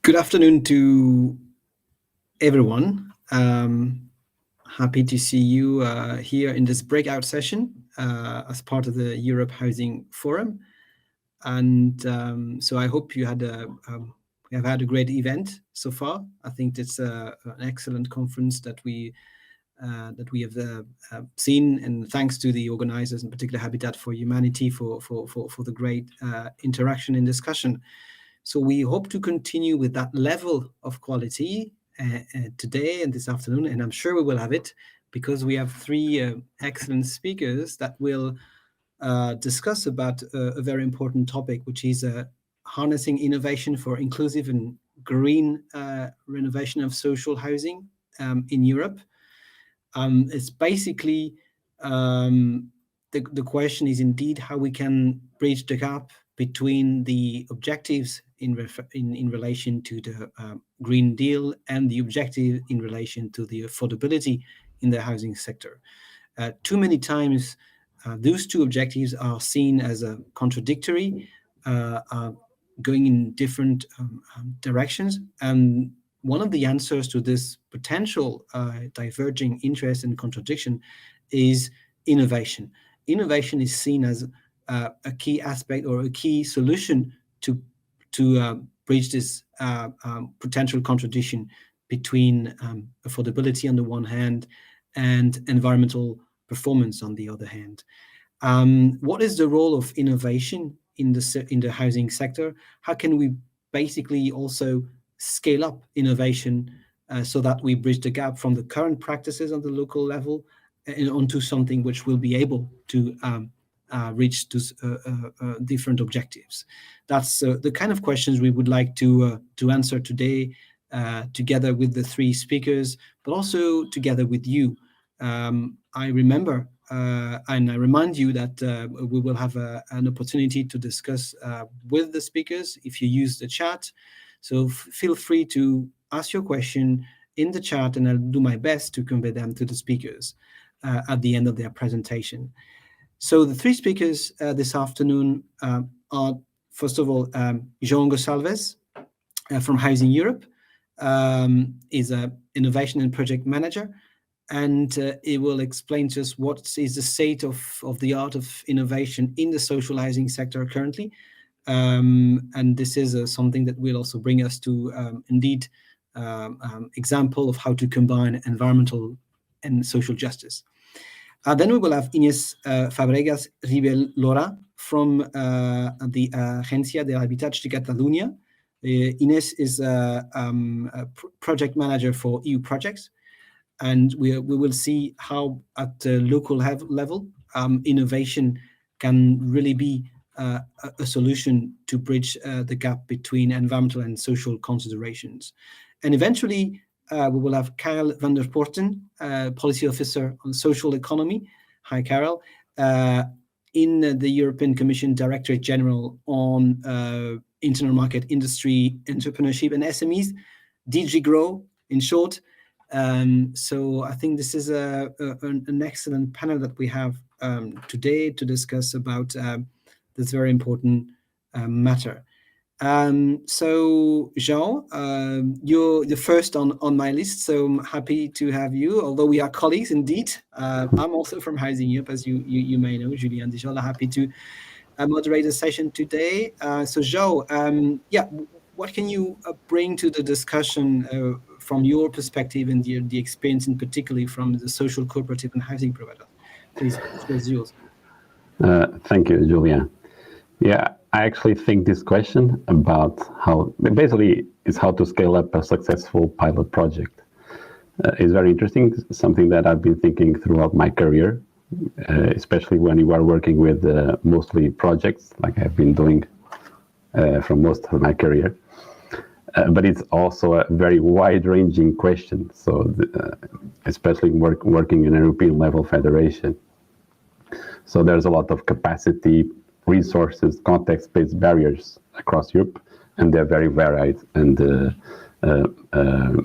Good afternoon to everyone. Happy to see you here in this breakout session as part of the Europe Housing Forum. And so I hope you have had a great event so far. I think it's an excellent conference that we have seen, and thanks to the organizers, in particular Habitat for Humanity, for the great interaction and discussion. So we hope to continue with that level of quality today and this afternoon, and I'm sure we will have it because we have three excellent speakers that will discuss about a very important topic, which is harnessing innovation for inclusive and green renovation of social housing in Europe. It's basically the question is indeed how we can bridge the gap between the objectives in relation to the Green Deal and the objective in relation to the affordability in the housing sector. Too many times, those two objectives are seen as contradictory, going in different directions. And one of the answers to this potential diverging interest and contradiction is innovation. Innovation is seen as a key aspect or a key solution to bridge this potential contradiction between affordability on the one hand and environmental performance on the other hand. What is the role of innovation in the housing sector? How can we basically also scale up innovation so that we bridge the gap from the current practices on the local level and onto something which will be able to reach those different objectives? That's the kind of questions we would like to answer today, together with the three speakers, but also together with you. I remember and I remind you that we will have an opportunity to discuss with the speakers if you use the chat. So feel free to ask your question in the chat, and I'll do my best to convey them to the speakers at the end of their presentation. So the three speakers this afternoon are, first of all, João Gonçalves from Housing Europe, is an innovation and project manager, and he will explain to us what is the state of the art of innovation in the social housing sector currently. And this is something that will also bring us to indeed example of how to combine environmental and social justice. Then we will have Inés Fabregas Ribel-Lora from the Agencia de Habitats de Catalunya. Inés is a project manager for EU projects, and we will see how at the local level innovation can really be a solution to bridge the gap between environmental and social considerations. And eventually, we will have Karel van der Poorten, Policy Officer on Social Economy. Hi, Karel. In the European Commission Directorate General on Internal Market, Industry, Entrepreneurship and SMEs, DG GROW in short. So I think this is an excellent panel that we have today to discuss about this very important matter. So João, you're the first on my list, so I'm happy to have you, although we are colleagues indeed. I'm also from Housing Europe, as you may know, Julien Dijola, happy to moderate the session today. So João, what can you bring to the discussion from your perspective and the experience, in particularly from the social cooperative and housing provider? Please, the floor is yours. Thank you, Julien. Yeah, I actually think this question about how to scale up a successful pilot project is very interesting. Something that I've been thinking throughout my career, especially when you are working with mostly projects like I've been doing for most of my career. But it's also a very wide-ranging question. So, especially working in a European level federation. So there's a lot of capacity, resources, context-based barriers across Europe, and they're very varied and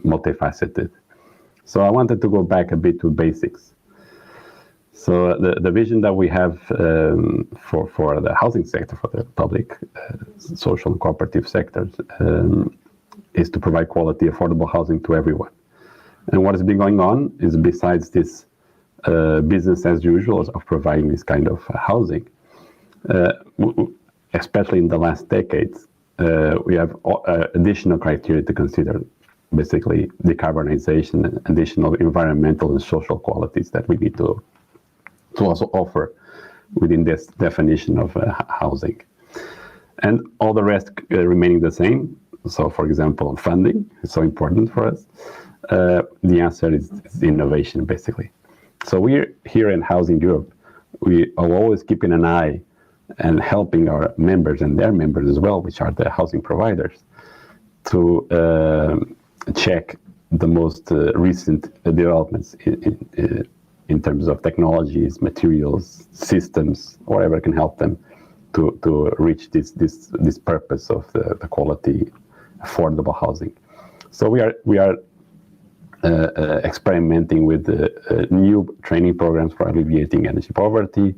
multifaceted. So I wanted to go back a bit to basics. So the vision that we have for the housing sector, for the public, social and cooperative sectors, is to provide quality, affordable housing to everyone. And what has been going on is, besides this business as usual of providing this kind of housing, especially in the last decades, we have additional criteria to consider, basically decarbonization and additional environmental and social qualities that we need to also offer within this definition of housing. And all the rest remaining the same. So, for example, funding is so important for us. The answer is innovation, basically. So we're here in Housing Europe. We are always keeping an eye and helping our members and their members as well, which are the housing providers, to check the most recent developments in terms of technologies, materials, systems, whatever can help them to reach this purpose of the quality, affordable housing. So we are experimenting with new training programs for alleviating energy poverty,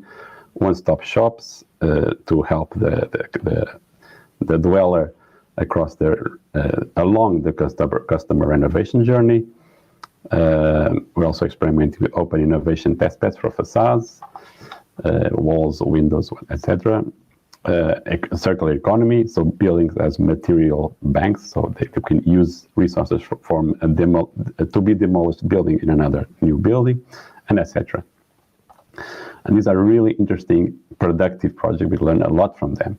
one-stop shops to help the dweller across along the customer renovation journey. We're also experimenting with open innovation test beds for facades, walls, windows, etc. A circular economy, so buildings as material banks, so they can use resources from to be demolished building in another new building, and etc. And these are really interesting, productive projects. We learn a lot from them,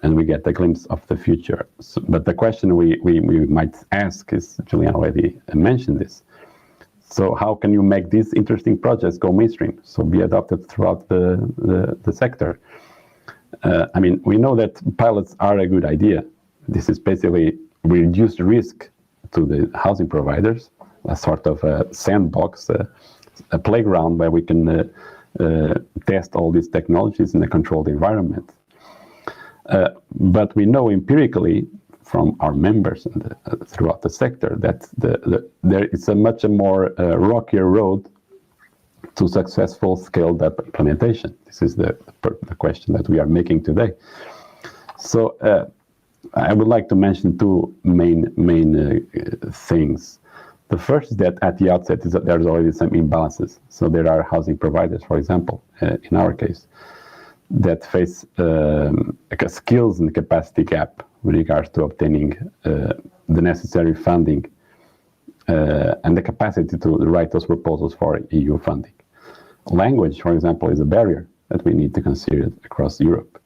and we get a glimpse of the future. So, but the question we might ask is, Julian already mentioned this, so how can you make these interesting projects go mainstream, so be adopted throughout the sector? I mean, we know that pilots are a good idea. This is basically reduced risk to the housing providers, a sort of a sandbox, a playground where we can test all these technologies in a controlled environment. But we know empirically from our members and throughout the sector that there is a much more rockier road to successful scaled-up implementation. This is the question that we are making today. So I would like to mention two main things. The first is that at the outset is that there's already some imbalances. So there are housing providers, for example, in our case, that face a skills and capacity gap with regards to obtaining the necessary funding and the capacity to write those proposals for EU funding. Language, for example, is a barrier that we need to consider across Europe.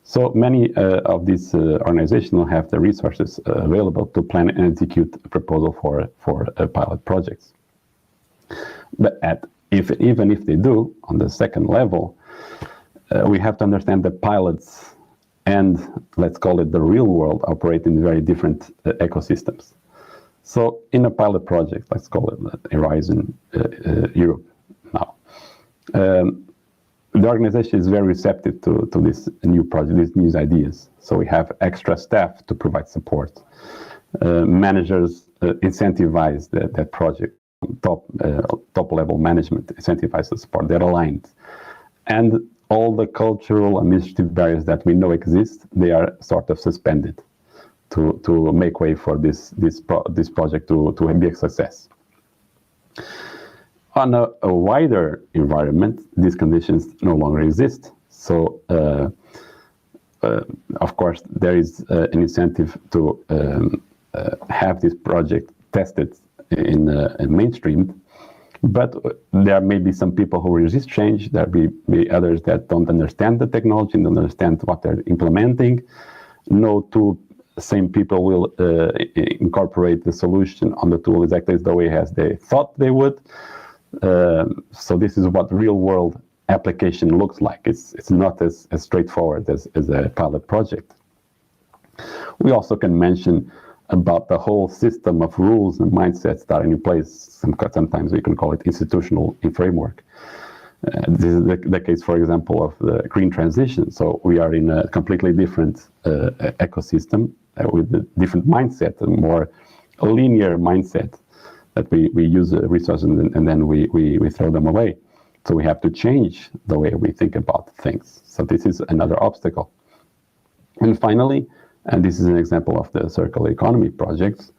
So many of these organizations will have the resources available to plan and execute a proposal for pilot projects. But even if they do, on the second level, we have to understand that pilots and, let's call it, the real world operate in very different ecosystems. So in a pilot project, let's call it Horizon Europe now, the organization is very receptive to this new project, these new ideas. So we have extra staff to provide support. Managers incentivize that project. Top level management incentivizes the support. They're aligned. And all the cultural and administrative barriers that we know exist, they are sort of suspended to make way for this project to be a success. On a wider environment, these conditions no longer exist. So, of course, there is an incentive to have this project tested in mainstream, but there may be some people who resist change. There may be others that don't understand the technology, don't understand what they're implementing. No two same people will incorporate the solution on the tool exactly the way as they thought they would. So this is what real-world application looks like. It's not as straightforward as a pilot project. We also can mention about the whole system of rules and mindsets that are in place. Sometimes we can call it institutional framework. This is the case, for example, of the green transition. So we are in a completely different ecosystem with a different mindset, a more linear mindset, that we use resources and then we throw them away. So we have to change the way we think about things. So this is another obstacle. And finally, and this is an example of the circular economy projects,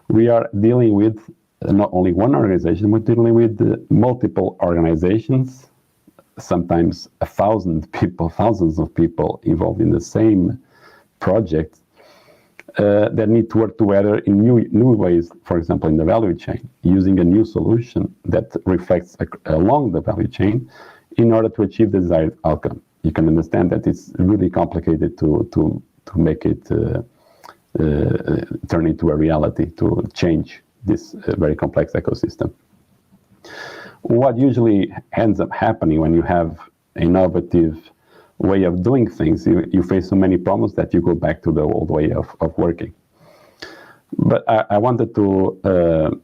we are dealing with not only one organization, we're dealing with multiple organizations, sometimes 1,000 people, thousands of people involved in the same project that need to work together in new ways, for example, in the value chain, using a new solution that reflects along the value chain in order to achieve the desired outcome. You can understand that it's really complicated to make it turn into a reality, to change this very complex ecosystem. What usually ends up happening when you have an innovative way of doing things, you face so many problems that you go back to the old way of working. But I wanted to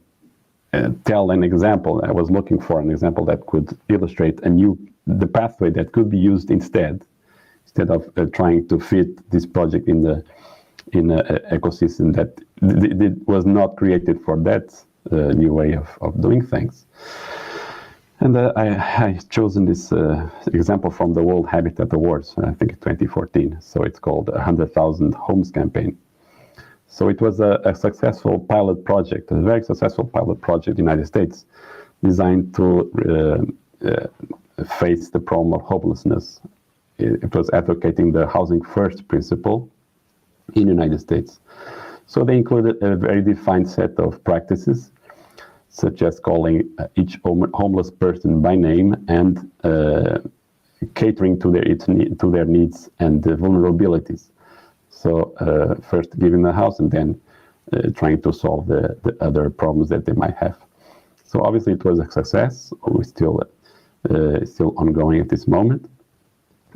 tell an example. I was looking for an example that could illustrate the pathway that could be used instead of trying to fit this project in an ecosystem that was not created for that new way of doing things. And I chosen this example from the World Habitat Awards, I think 2014. So it's called 100,000 Homes Campaign. So it was a successful pilot project, a very successful pilot project in the United States, designed to face the problem of homelessness. It was advocating the housing first principle in the United States. So they included a very defined set of practices, such as calling each homeless person by name and catering to their needs and vulnerabilities. So first giving the house and then trying to solve the other problems that they might have. So obviously it was a success. It's still ongoing at this moment.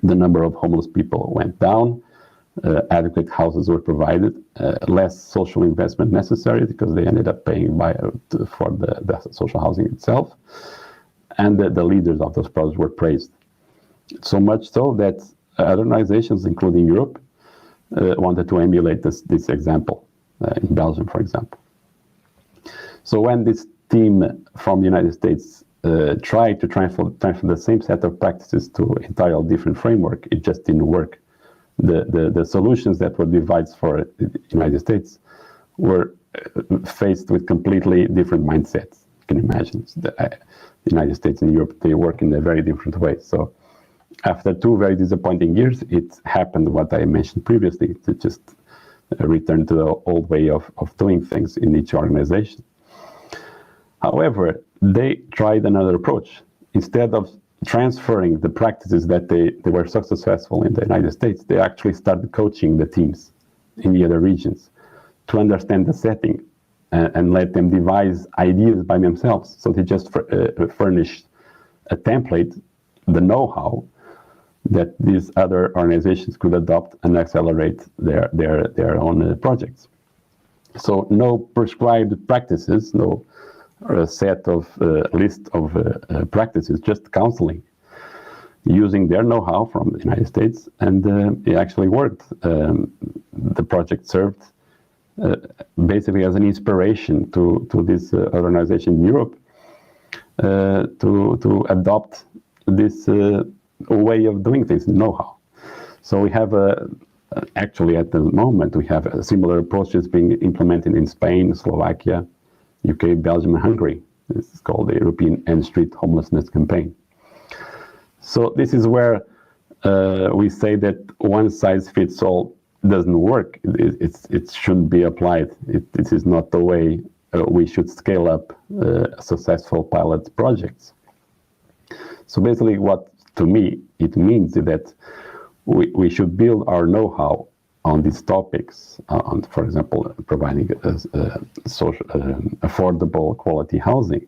The number of homeless people went down. Adequate houses were provided, less social investment necessary because they ended up paying for the social housing itself, and the leaders of those projects were praised. So much so that other organizations, including Europe, wanted to emulate this example, in Belgium, for example. So when this team from the United States tried to transfer the same set of practices to an entirely different framework, it just didn't work. The solutions that were devised for the United States were faced with completely different mindsets. You can imagine the United States and Europe, they work in a very different way. So after 2 very disappointing years, it happened what I mentioned previously, to just return to the old way of doing things in each organization. However, they tried another approach. Instead of transferring the practices that they were so successful in the United States, they actually started coaching the teams in the other regions to understand the setting and let them devise ideas by themselves. So they just furnished a template, the know-how, that these other organizations could adopt and accelerate their own projects. So no prescribed practices, no a set of list of practices, just counseling, using their know-how from the United States, and it actually worked. The project served basically as an inspiration to this organization in Europe to adopt this way of doing things, know-how. So we have actually at the moment we have similar approaches being implemented in Spain, Slovakia, UK, Belgium, and Hungary. This is called the European End Street Homelessness Campaign. So this is where we say that one size fits all doesn't work. It shouldn't be applied. This is not the way we should scale up successful pilot projects. So basically what, to me, it means that we should build our know-how on these topics, on, for example, providing social, affordable quality housing.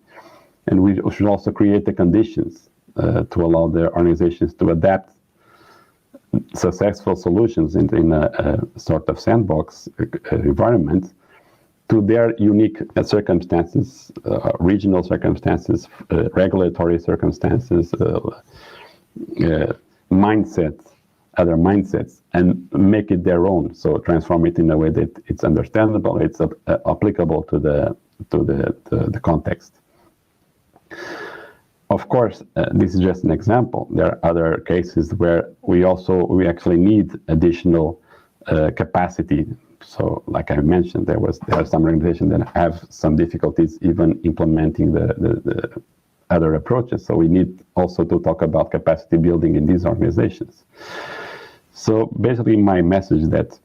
And we should also create the conditions to allow the organizations to adapt successful solutions in a sort of sandbox environment to their unique circumstances, regional circumstances, regulatory circumstances, mindsets, other mindsets, and make it their own. So transform it in a way that it's understandable, it's applicable to the context. Of course, this is just an example. There are other cases where we actually need additional capacity. So, like I mentioned, there are some organizations that have some difficulties even implementing the other approaches. So we need also to talk about capacity building in these organizations. So basically, my message is that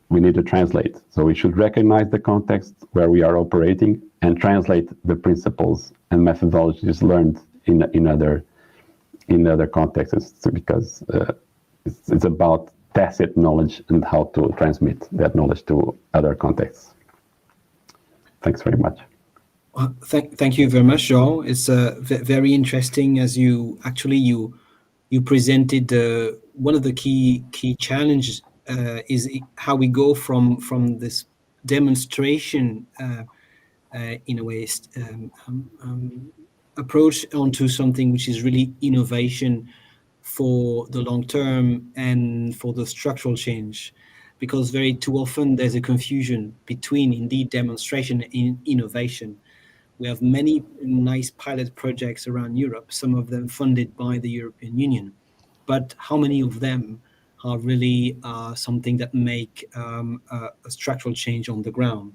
we need to translate. So we should recognize the context where we are operating and translate the principles and methodologies learned in other contexts, because it's about tacit knowledge and how to transmit that knowledge to other contexts. Thanks very much. Thank you very much, João. It's very interesting as you presented one of the key challenges is how we go from this demonstration in a way approach onto something which is really innovation for the long term and for the structural change, because very too often there's a confusion between indeed demonstration and innovation. We have many nice pilot projects around Europe, some of them funded by the European Union, but how many of them are really something that make a structural change on the ground?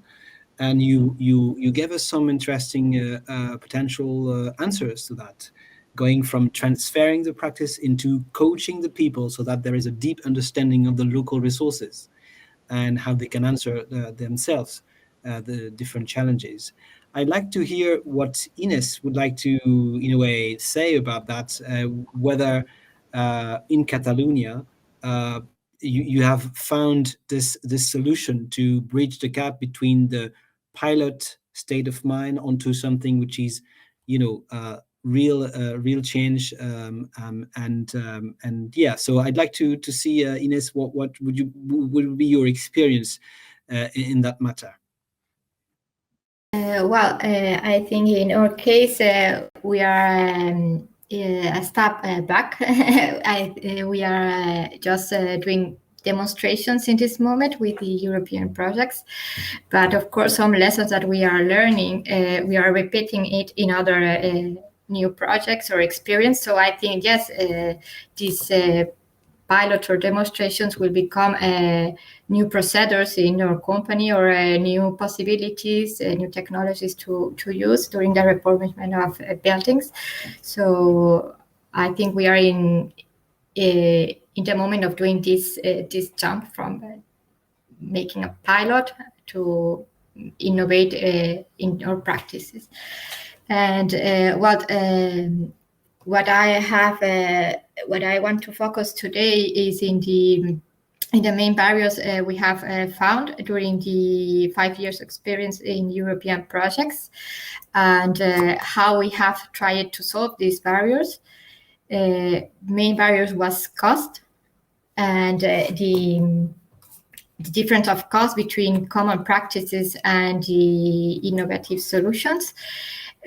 And you gave us some interesting potential answers to that, going from transferring the practice into coaching the people so that there is a deep understanding of the local resources and how they can answer themselves the different challenges. I'd like to hear what Ines would like to, in a way, say about that, whether in Catalonia you have found this solution to bridge the gap between the pilot state of mind onto something which is, real change, and yeah. So I'd like to see, Ines, what would be your experience in that matter? I think in our case we are a step back. We are just doing demonstrations in this moment with the European projects, but of course some lessons that we are learning, we are repeating it in other new projects or experience. So I think yes, these pilots or demonstrations will become new procedures in our company, or new possibilities, new technologies to use during the refurbishment of buildings. So I think we are in the moment of doing this jump from making a pilot to innovate in our practices. And what I want to focus today is in the main barriers we have found during the 5 years experience in European projects, and how we have tried to solve these barriers. Main barriers was cost, and the difference of cost between common practices and the innovative solutions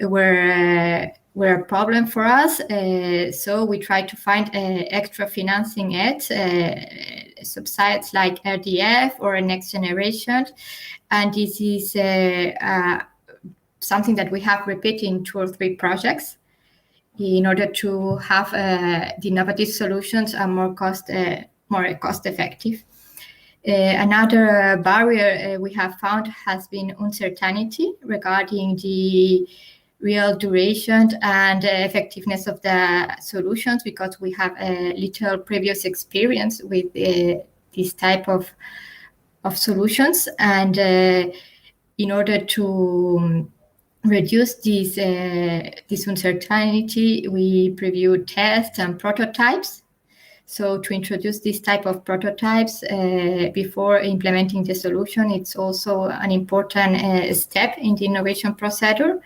were a problem for us. So we tried to find extra financing subsidies like RDF or Next Generation, and this is something that we have repeated in 2 or 3 projects in order to have the innovative solutions are more cost effective. Another barrier we have found has been uncertainty regarding the real duration and effectiveness of the solutions, because we have a little previous experience with this type of solutions. And in order to reduce this uncertainty, we preview tests and prototypes. So to introduce this type of prototypes before implementing the solution, it's also an important step in the innovation procedure.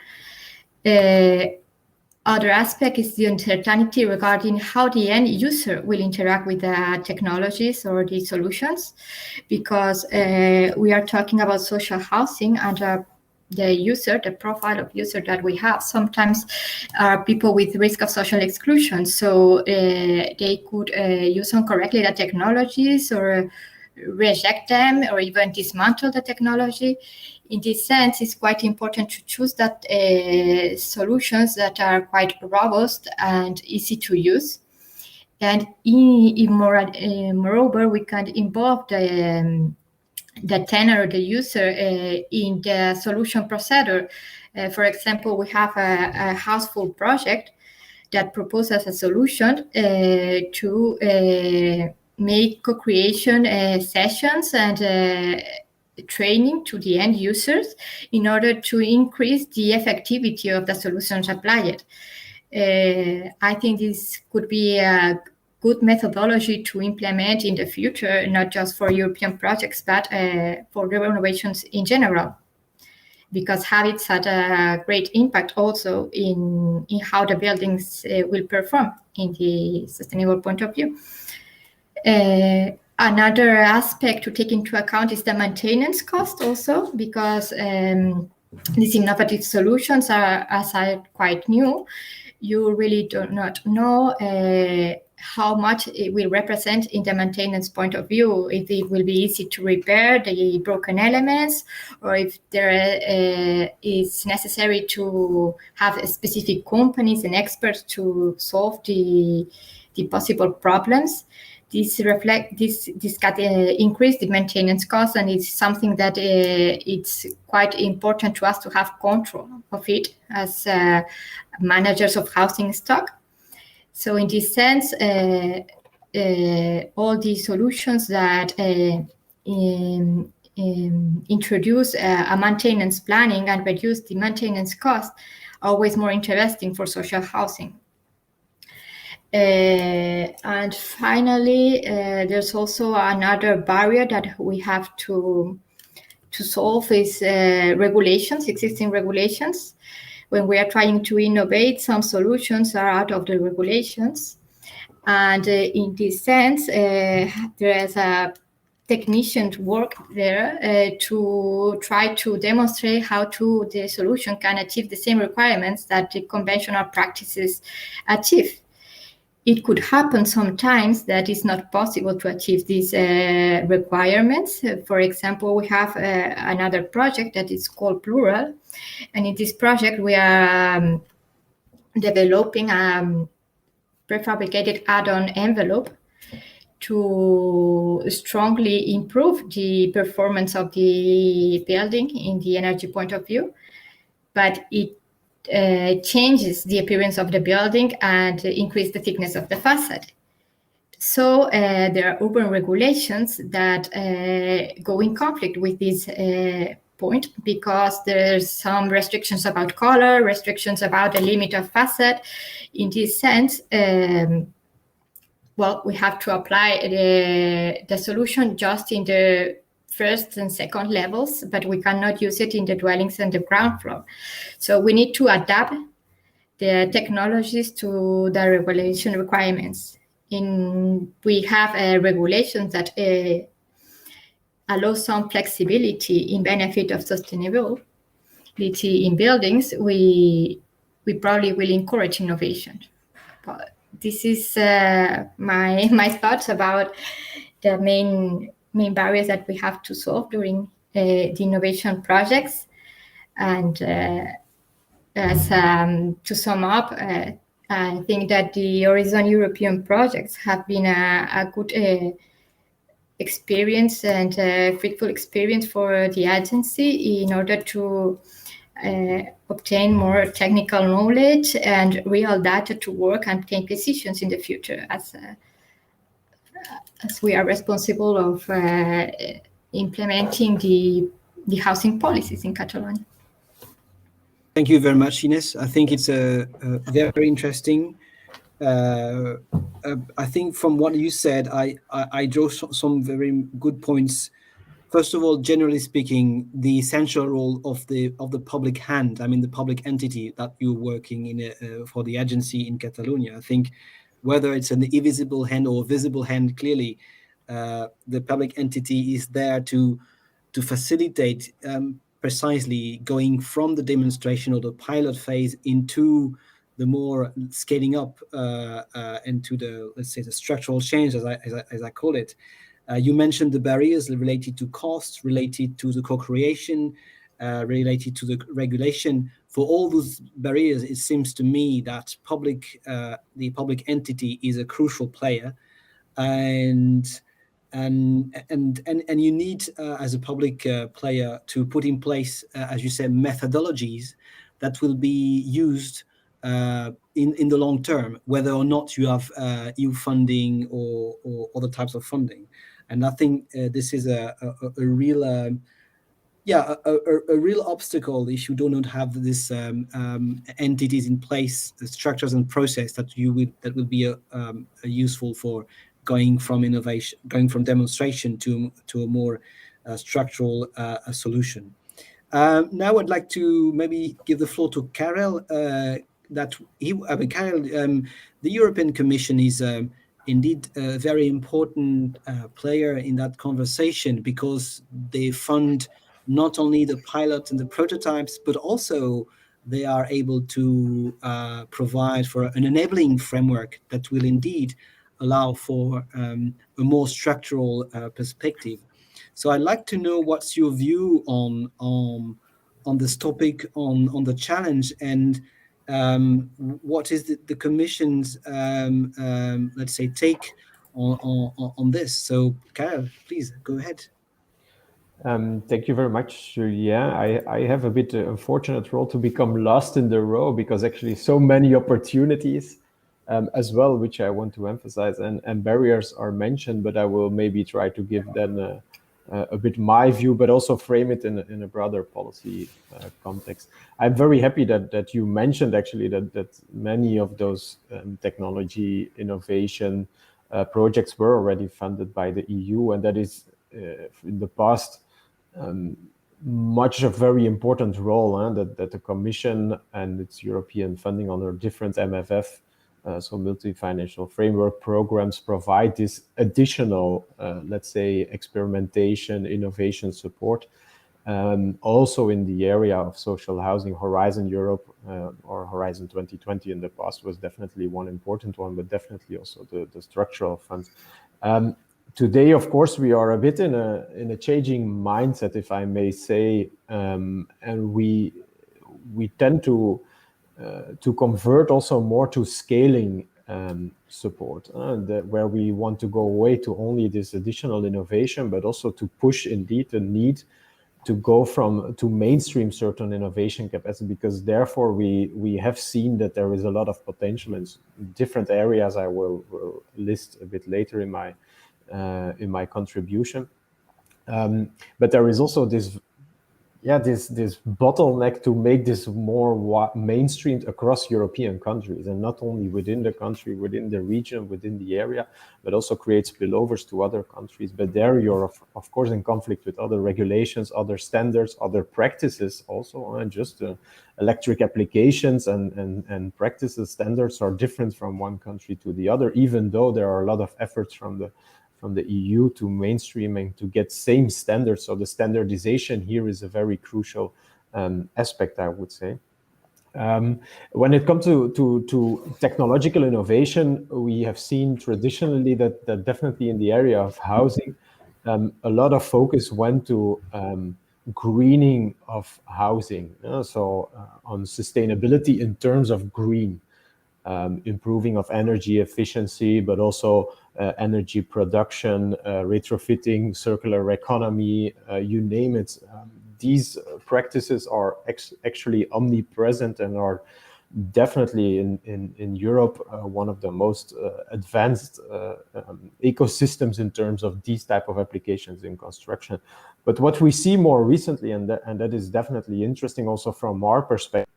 Other aspect is the uncertainty regarding how the end user will interact with the technologies or the solutions, because we are talking about social housing, and the profile of user that we have sometimes are people with risk of social exclusion. So they could use incorrectly the technologies, or reject them, or even dismantle the technology. In this sense, it's quite important to choose that solutions that are quite robust and easy to use. And moreover, we can involve the tenant or the user in the solution procedure. For example, we have a houseful project that proposes a solution to make co-creation sessions and training to the end users in order to increase the effectivity of the solutions applied. I think this could be a good methodology to implement in the future, not just for European projects, but for renovations in general, because habits had a great impact also in how the buildings will perform in the sustainable point of view. Another aspect to take into account is the maintenance cost also, because these innovative solutions are quite new. You really do not know how much it will represent in the maintenance point of view, if it will be easy to repair the broken elements, or if there is necessary to have specific companies and experts to solve the possible problems. This can increase the maintenance cost, and it's something that it's quite important to us to have control of it as managers of housing stock. So in this sense, all the solutions that introduce a maintenance planning and reduce the maintenance cost are always more interesting for social housing. And finally, there's also another barrier that we have to solve is regulations, existing regulations. When we are trying to innovate, some solutions are out of the regulations. And in this sense, there is a technician work there to try to demonstrate how the solution can achieve the same requirements that the conventional practices achieve. It could happen sometimes that it's not possible to achieve these requirements. For example, we have another project that is called Plural. And in this project, we are developing a prefabricated add-on envelope to strongly improve the performance of the building in the energy point of view. But it changes the appearance of the building and increase the thickness of the facade. So there are urban regulations that go in conflict with this point, because there's some restrictions about color, restrictions about the limit of facade. In this sense, well, we have to apply the solution just in the first and second levels, but we cannot use it in the dwellings and the ground floor. So we need to adapt the technologies to the regulation requirements. We have regulations that allow some flexibility in benefit of sustainability in buildings. We probably will encourage innovation. But this is my thoughts about the main barriers that we have to solve during the innovation projects. And to sum up, I think that the Horizon European projects have been a good experience and fruitful experience for the agency in order to obtain more technical knowledge and real data to work and take decisions in the future, as we are responsible of implementing the housing policies in Catalonia. Thank you very much, Ines. I think it's a very interesting. I think from what you said, I draw some very good points. First of all, generally speaking, the essential role of the public hand, I mean the public entity that you're working in for the agency in Catalonia. I think whether it's an invisible hand or a visible hand, clearly the public entity is there to facilitate precisely going from the demonstration or the pilot phase into the more scaling up into the, let's say, the structural change, as I call it. You mentioned the barriers related to cost, related to the co-creation, related to the regulation. for all those barriers, it seems to me that the public entity is a crucial player, and you need as a public player to put in place, as you said, methodologies that will be used in the long term, whether or not you have EU funding or other types of funding. And I think this is a real a real obstacle if you do not have this entities in place, the structures and process that will be useful for going from demonstration to a more structural solution. Now I'd like to maybe give the floor to Karel. Karel, the European Commission is indeed a very important player in that conversation, because they fund not only the pilots and the prototypes, but also they are able to provide for an enabling framework that will indeed allow for a more structural perspective. So I'd like to know what's your view on this topic, on the challenge, and what is the Commission's let's say take on this. So Karel, please go ahead. Thank you very much, Julien. I have a bit unfortunate role to become lost in the row, because actually so many opportunities as well, which I want to emphasize, and barriers are mentioned, but I will maybe try to give then a bit my view, but also frame it in a broader policy context. I'm very happy that you mentioned actually that many of those technology innovation projects were already funded by the EU, and that is in the past much a very important role that the Commission and its European funding under different MFF, so multi-financial framework programs, provide this additional, let's say, experimentation, innovation support. Also in the area of social housing, Horizon Europe or Horizon 2020 in the past was definitely one important one, but definitely also the structural funds. Today, of course, we are a bit in a changing mindset, if I may say, and we tend to convert also more to scaling support, where we want to go away to only this additional innovation, but also to push indeed the need to go to mainstream certain innovation capacity, because therefore we have seen that there is a lot of potential in different areas. I will list a bit later in my contribution, but there is also this bottleneck to make this more mainstreamed across European countries, and not only within the country, within the region, within the area, but also create spillovers to other countries. But there you're of course in conflict with other regulations, other standards, other practices also, and just electric applications and practices, standards are different from one country to the other, even though there are a lot of efforts from the EU to mainstream and to get same standards. So the standardization here is a very crucial aspect, I would say. When it comes to technological innovation, we have seen traditionally that definitely in the area of housing, a lot of focus went to greening of housing. So on sustainability in terms of green, improving of energy efficiency, but also energy production, retrofitting, circular economy, you name it. These practices are actually omnipresent and are definitely in Europe one of the most advanced ecosystems in terms of these type of applications in construction. But what we see more recently, and that is definitely interesting also from our perspective,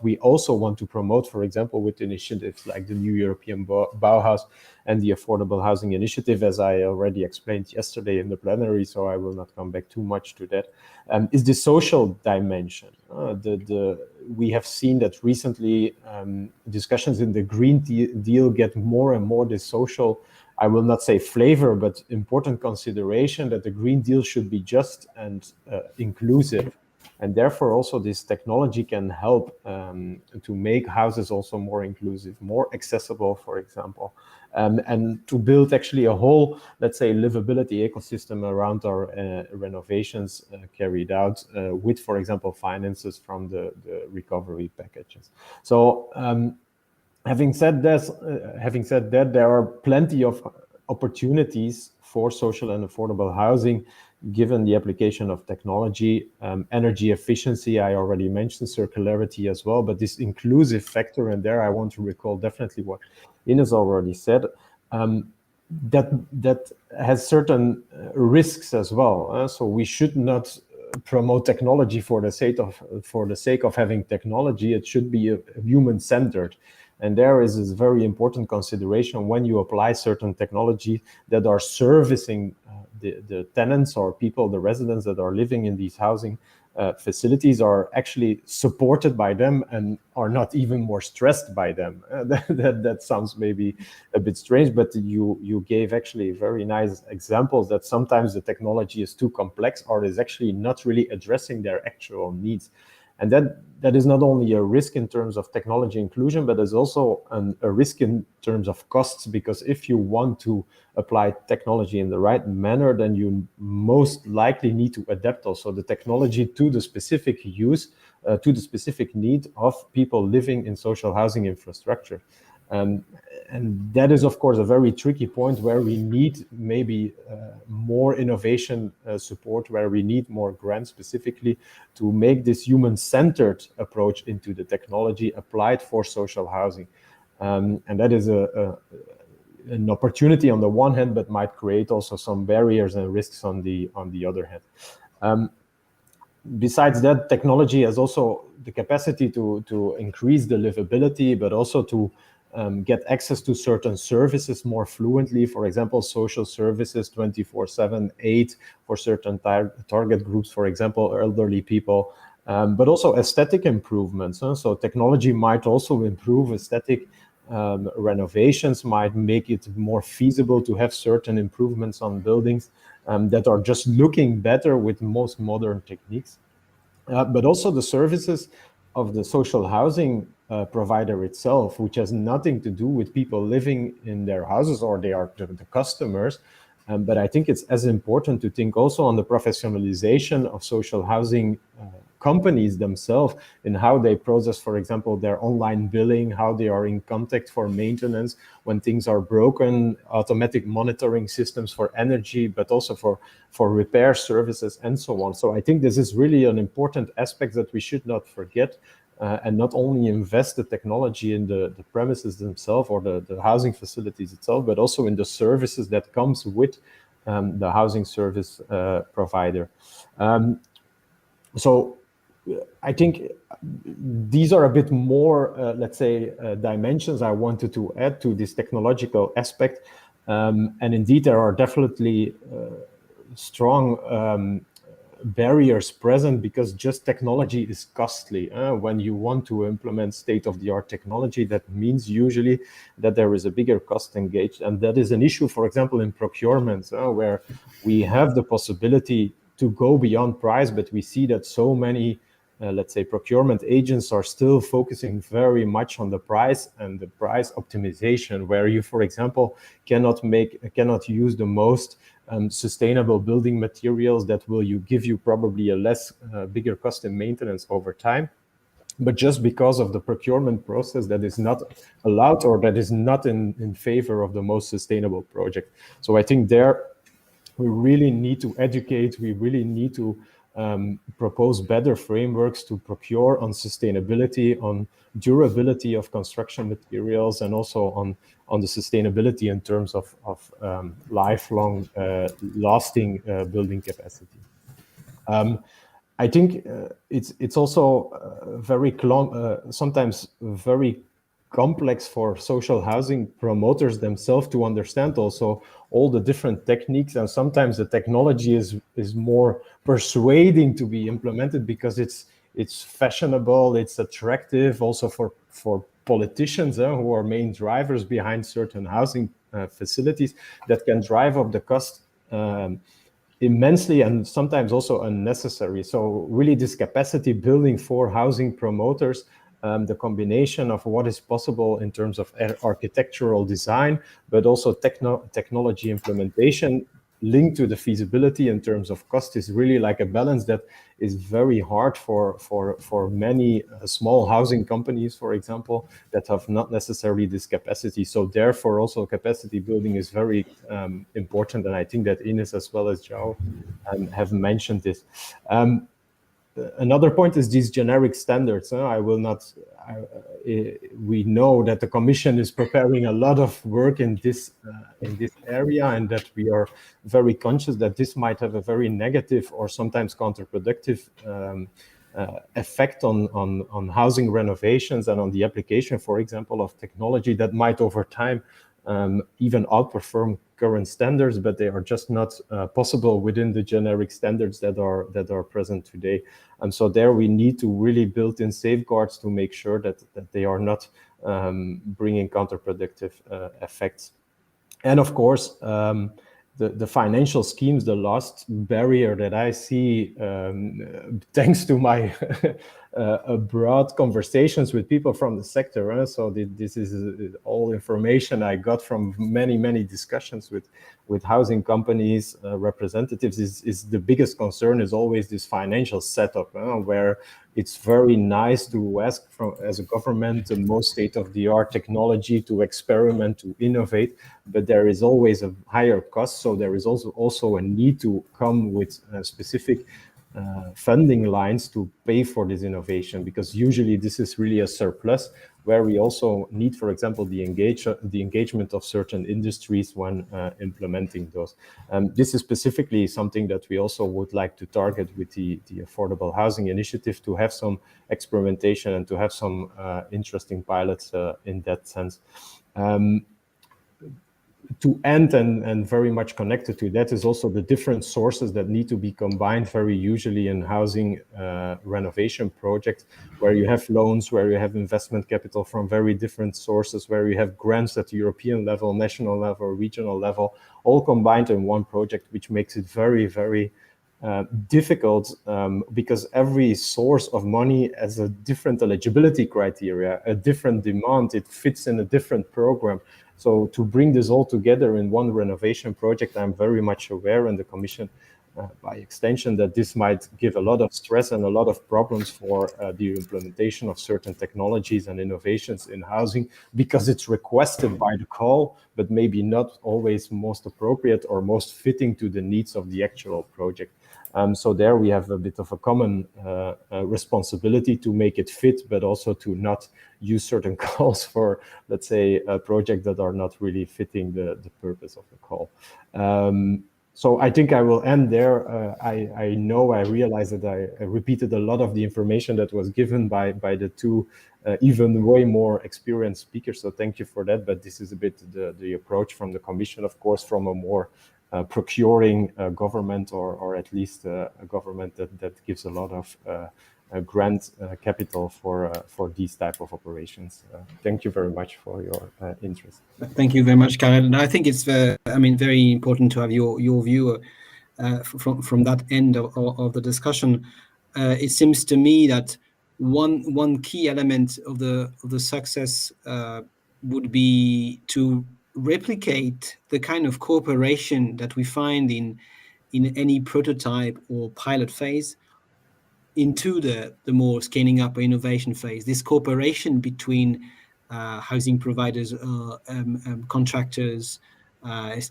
we also want to promote, for example, with initiatives like the new European Bauhaus and the Affordable Housing Initiative, as I already explained yesterday in the plenary, so I will not come back too much to that, is the social dimension. We have seen that recently discussions in the Green Deal get more and more this social, I will not say flavor, but important consideration that the Green Deal should be just and inclusive. And therefore also this technology can help to make houses also more inclusive, more accessible, for example, and to build actually a whole, let's say, livability ecosystem around our renovations carried out with, for example, finances from the recovery packages. So having said that, there are plenty of opportunities for social and affordable housing, given the application of technology, energy efficiency, I already mentioned circularity as well, but this inclusive factor, and there I want to recall definitely what Ines already said, that has certain risks as well. So we should not promote technology for the sake of having technology. It should be human-centered. And there is this very important consideration when you apply certain technology that are servicing the tenants or people, the residents that are living in these housing facilities, are actually supported by them and are not even more stressed by them. That sounds maybe a bit strange, but you gave actually very nice examples that sometimes the technology is too complex or is actually not really addressing their actual needs. And that is not only a risk in terms of technology inclusion, but is also a risk in terms of costs, because if you want to apply technology in the right manner, then you most likely need to adapt also the technology to the specific use, to the specific need of people living in social housing infrastructure. And that is, of course, a very tricky point where we need maybe more innovation support, where we need more grants specifically to make this human-centered approach into the technology applied for social housing. And that is an opportunity on the one hand, but might create also some barriers and risks on the other hand. Besides that, technology has also the capacity to increase the livability, but also to get access to certain services more fluently. For example, social services 24/7, 8 for certain target groups, for example, elderly people, but also aesthetic improvements. So technology might also improve aesthetic renovations, might make it more feasible to have certain improvements on buildings that are just looking better with most modern techniques. But also the services of the social housing provider itself, which has nothing to do with people living in their houses, or they are the customers. But I think it's as important to think also on the professionalization of social housing companies themselves in how they process, for example, their online billing, how they are in contact for maintenance when things are broken, automatic monitoring systems for energy, but also for repair services and so on. So I think this is really an important aspect that we should not forget, and not only invest the technology in the premises themselves or the housing facilities itself, but also in the services that comes with the housing service provider. So I think these are a bit more, let's say, dimensions I wanted to add to this technological aspect. And indeed, there are definitely strong barriers present, because just technology is costly. When you want to implement state-of-the-art technology, that means usually that there is a bigger cost engaged. And that is an issue, for example, in procurement, where we have the possibility to go beyond price, but we see that so many let's say procurement agents are still focusing very much on the price and the price optimization, where you, for example, cannot use the most sustainable building materials that will give you probably a less bigger cost in maintenance over time. But just because of the procurement process that is not allowed, or that is not in favor of the most sustainable project. So I think there we really need to educate, we really need to propose better frameworks to procure on sustainability, on durability of construction materials, and also on the sustainability in terms of lifelong lasting building capacity. I think it's also very sometimes very complex for social housing promoters themselves to understand also all the different techniques, and sometimes the technology is more persuading to be implemented because it's fashionable, it's attractive also for politicians who are main drivers behind certain housing facilities that can drive up the cost immensely and sometimes also unnecessary. So really this capacity building for housing promoters, the combination of what is possible in terms of architectural design, but also technology implementation linked to the feasibility in terms of cost is really like a balance that is very hard for many small housing companies, for example, that have not necessarily this capacity. So therefore also capacity building is very important. And I think that Ines as well as João have mentioned this. Another point is these generic standards. We know that the Commission is preparing a lot of work in this area, and that we are very conscious that this might have a very negative or sometimes counterproductive effect on housing renovations and on the application, for example, of technology that might over time even outperform current standards, but they are just not possible within the generic standards that are present today. And so there we need to really build in safeguards to make sure that they are not bringing counterproductive effects. And of course, the financial schemes, the last barrier that I see, thanks to my broad conversations with people from the sector. So this is all information I got from many discussions with housing companies, representatives. Is the biggest concern is always this financial setup, where it's very nice to ask as a government the most state-of-the-art technology to experiment, to innovate, but there is always a higher cost. So there is also a need to come with specific funding lines to pay for this innovation, because usually this is really a surplus where we also need, for example, the engagement of certain industries when implementing those. This is specifically something that we also would like to target with the Affordable Housing Initiative, to have some experimentation and to have some interesting pilots in that sense. To end and very much connected to that is also the different sources that need to be combined very usually in housing renovation projects, where you have loans, where you have investment capital from very different sources, where you have grants at the European level, national level, regional level, all combined in one project, which makes it very difficult, because every source of money has a different eligibility criteria, a different demand, it fits in a different program. So to bring this all together in one renovation project, I'm very much aware, and the Commission by extension, that this might give a lot of stress and a lot of problems for the implementation of certain technologies and innovations in housing, because it's requested by the call, but maybe not always most appropriate or most fitting to the needs of the actual project. So there we have a bit of a common responsibility to make it fit, but also to not use certain calls for, let's say, a project that are not really fitting the purpose of the call. So I think I will end there. I realize that I repeated a lot of the information that was given by the two even way more experienced speakers. So thank you for that. But this is a bit the approach from the Commission, of course, from a more procuring government, or at least a government that gives a lot of grant capital for these type of operations. Thank you very much for your interest. Thank you very much, Karel. And I think it's very important to have your view from that end of the discussion. It seems to me that one key element of the success would be to replicate the kind of cooperation that we find in any prototype or pilot phase into the more scaling up or innovation phase. This cooperation between housing providers, contractors,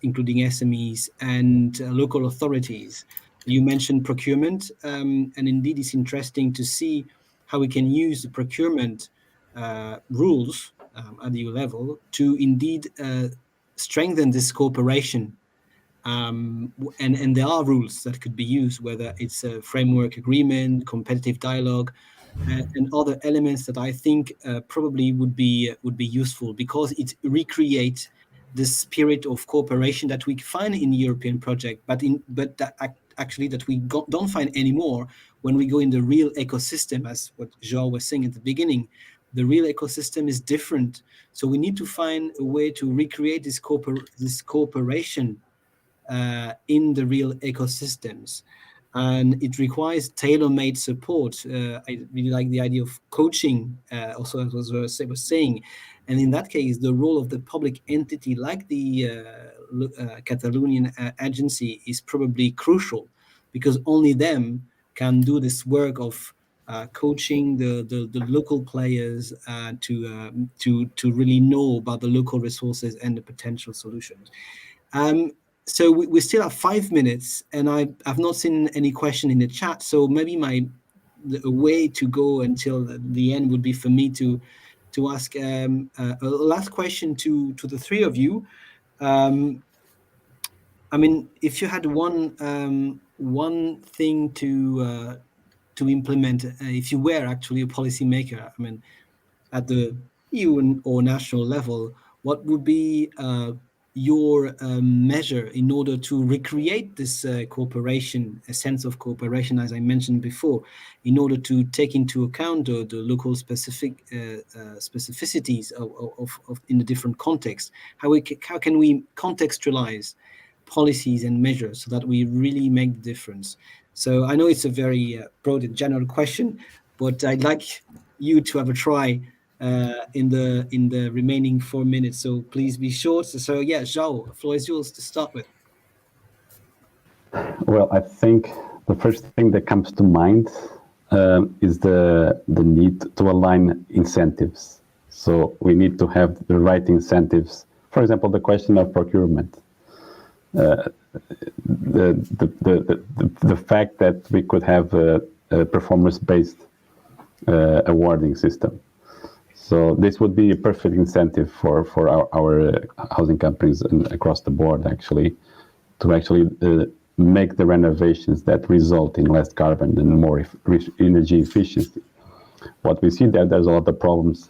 including SMEs, and local authorities. You mentioned procurement, and indeed it's interesting to see how we can use the procurement rules at the EU level to indeed strengthen this cooperation. And there are rules that could be used, whether it's a framework agreement, competitive dialogue, and other elements that I think probably would be useful, because it recreates the spirit of cooperation that we find in European project, but that we don't find anymore when we go in the real ecosystem, as what João was saying at the beginning. The real ecosystem is different, so we need to find a way to recreate this cooperation in the real ecosystems. And it requires tailor-made support. I really like the idea of coaching, also as I was saying. And in that case, the role of the public entity like the Catalonian agency is probably crucial, because only them can do this work of coaching the local players to really know about the local resources and the potential solutions. So we still have 5 minutes, and I've not seen any question in the chat. So maybe the way to go until the end would be for me to ask a last question to the three of you. I mean, if you had one thing to implement, if you were actually a policymaker, I mean, at the EU or national level, what would be your measure in order to recreate this cooperation, a sense of cooperation, as I mentioned before, in order to take into account the local specificities of in the different contexts? How can we contextualize policies and measures so that we really make the difference? So I know it's a very broad and general question, but I'd like you to have a try in the remaining 4 minutes. So please be short. So yeah, João, the floor is yours to start with. Well, I think the first thing that comes to mind is the need to align incentives. So we need to have the right incentives. For example, the question of procurement. The fact that we could have a performance-based awarding system. So this would be a perfect incentive for our housing companies across the board, actually, to actually make the renovations that result in less carbon and more energy efficiency. What we see there's a lot of problems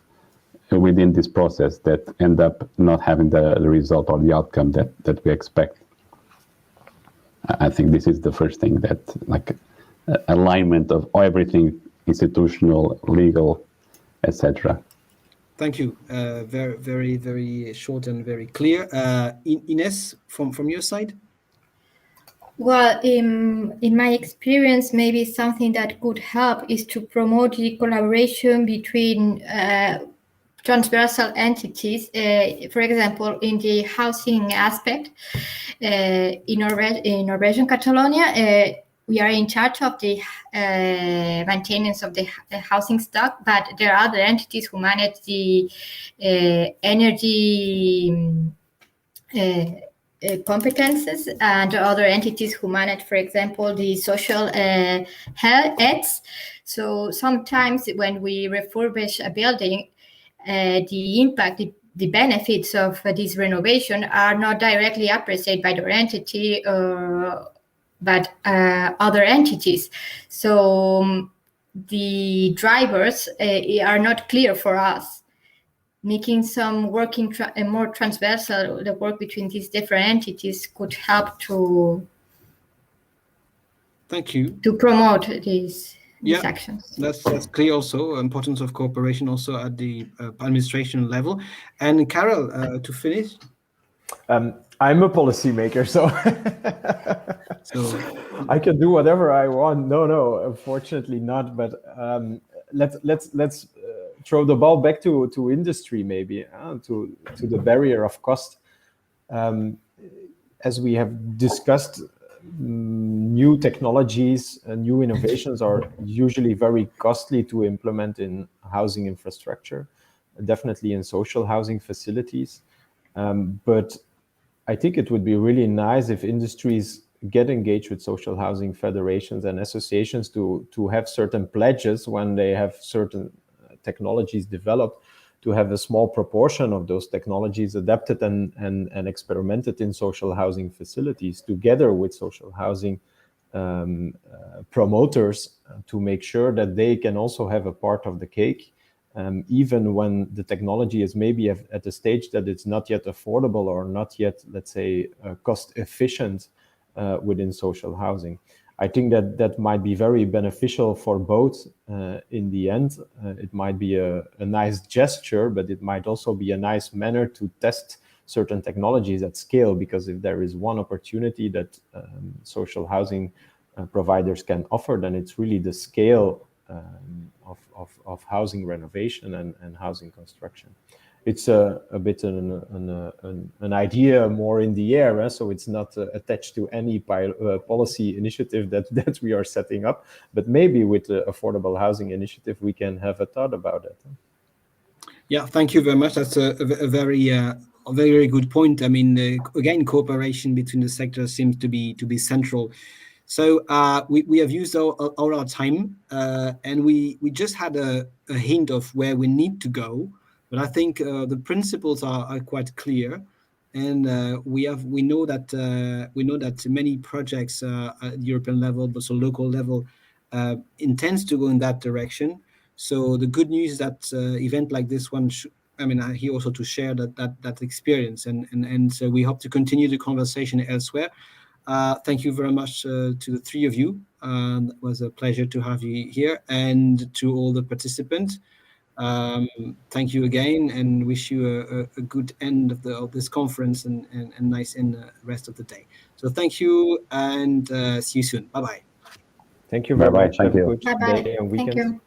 within this process that end up not having the result or the outcome that we expect. I think this is the first thing, that like alignment of everything, institutional, legal, etc. Thank you. Very, very, very short and very clear. Ines, from your side? Well, in my experience, maybe something that could help is to promote the collaboration between transversal entities. For example, in the housing aspect, in our region, Catalonia, we are in charge of the maintenance of the housing stock, but there are other entities who manage the energy competences, and other entities who manage, for example, the social health aids. So sometimes when we refurbish a building, the impact, the benefits of this renovation are not directly appreciated by their entity, but other entities. So the drivers are not clear for us. Making some working more transversal, the work between these different entities could help to. Thank you. To promote these actions. That's clear. Also, importance of cooperation also at the administration level. And Carol, to finish. I'm a policymaker, so I can do whatever I want. No, unfortunately not. But let's throw the ball back to industry, maybe to the barrier of cost. As we have discussed, new technologies and new innovations are usually very costly to implement in housing infrastructure, definitely in social housing facilities. But I think it would be really nice if industries get engaged with social housing federations and associations to have certain pledges when they have certain technologies developed, to have a small proportion of those technologies adapted and experimented in social housing facilities together with social housing promoters, to make sure that they can also have a part of the cake, even when the technology is maybe at a stage that it's not yet affordable or not yet, let's say, cost efficient within social housing. I think that might be very beneficial for both in the end. It might be a nice gesture, but it might also be a nice manner to test certain technologies at scale, because if there is one opportunity that social housing providers can offer, then it's really the scale of housing renovation and housing construction. It's a bit an idea more in the air, so it's not attached to any policy initiative that we are setting up. But maybe with the Affordable Housing Initiative, we can have a thought about it. Yeah, thank you very much. That's a very good point. I mean, again, cooperation between the sectors seems to be central. So we have used all our time, and we just had a hint of where we need to go. But I think the principles are quite clear, and we know that many projects at European level, but also local level, intends to go in that direction. So the good news is that event like this one, here also to share that experience, and so we hope to continue the conversation elsewhere. Thank you very much to the three of you. It was a pleasure to have you here, and to all the participants. Thank you again, and wish you a good end of this conference and nice end the rest of the day. So thank you, and see you soon. Bye bye. Thank you very much. Thank Have a you. good Bye-bye. day and Thank weekend. you.